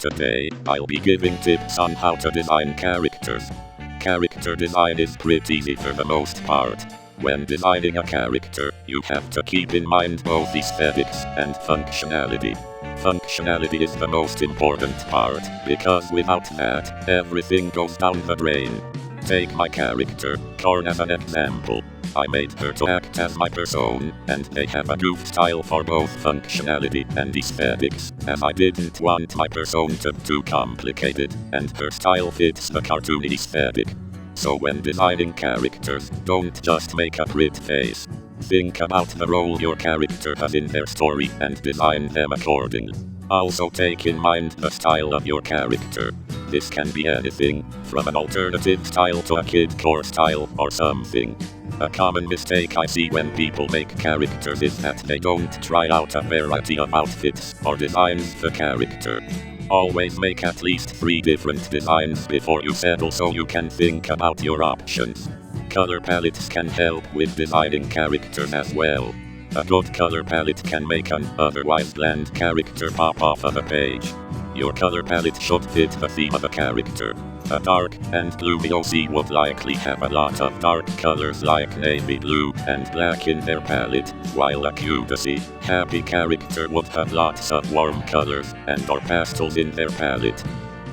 Today, I'll be giving tips on how to design characters. Character design is pretty easy for the most part. When designing a character, you have to keep in mind both aesthetics and functionality. Functionality is the most important part, because without that, everything goes down the drain. Take my character, Korn, as an example. I made her to act as my person, and they have a goof style for both functionality and aesthetics, as I didn't want my person to be too complicated, and her style fits the cartoony aesthetic. So when designing characters, don't just make a pretty face. Think about the role your character has in their story and design them accordingly. Also take in mind the style of your character. This can be anything, from an alternative style to a kidcore style or something. A common mistake I see when people make characters is that they don't try out a variety of outfits or designs for the character. Always make at least 3 different designs before you settle so you can think about your options. Color palettes can help with designing characters as well. A good color palette can make an otherwise bland character pop off of a page. Your color palette should fit the theme of a character. A dark and gloomy OC would likely have a lot of dark colors like navy blue and black in their palette, while a cutesy, happy character would have lots of warm colors and or pastels in their palette.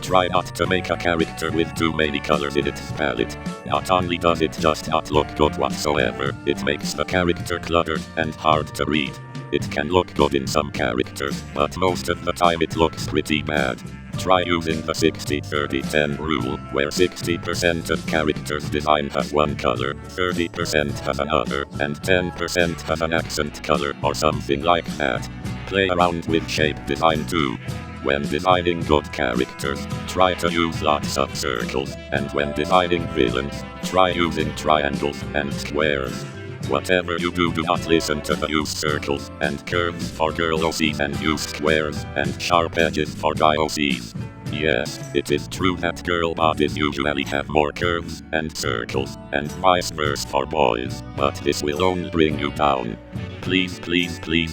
Try not to make a character with too many colors in its palette. Not only does it just not look good whatsoever, it makes the character cluttered and hard to read. It can look good in some characters, but most of the time it looks pretty bad. Try using the 60-30-10 rule, where 60% of characters' design has one color, 30% has another, and 10% has an accent color or something like that. Play around with shape design too. When designing good characters, try to use lots of circles, and when designing villains, try using triangles and squares. Whatever you do, do not listen to the use circles and curves for girl OCs and use squares and sharp edges for guy OCs. Yes, it is true that girl bodies usually have more curves and circles, and vice versa for boys, but this will only bring you down. Please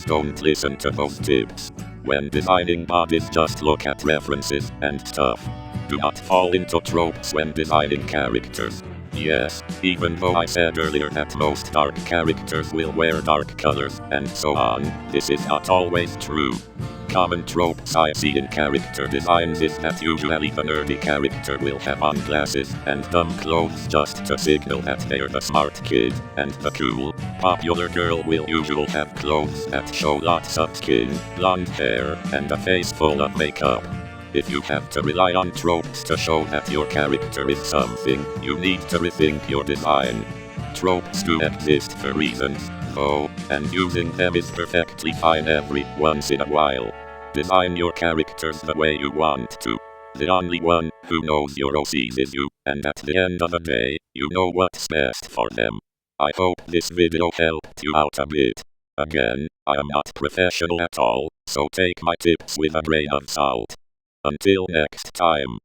don't listen to those tips. When designing bodies, just look at references and stuff. Do not fall into tropes when designing characters. Yes, even though I said earlier that most dark characters will wear dark colors and so on, this is not always true. Common tropes I see in character designs is that usually the nerdy character will have on glasses and dumb clothes just to signal that they're the smart kid, and the cool, popular girl will usually have clothes that show lots of skin, blonde hair, and a face full of makeup. If you have to rely on tropes to show that your character is something, you need to rethink your design. Tropes do exist for reasons, though, and using them is perfectly fine every once in a while. Design your characters the way you want to. The only one who knows your OCs is you, and at the end of the day, you know what's best for them. I hope this video helped you out a bit. Again, I am not professional at all, so take my tips with a grain of salt. Until next time.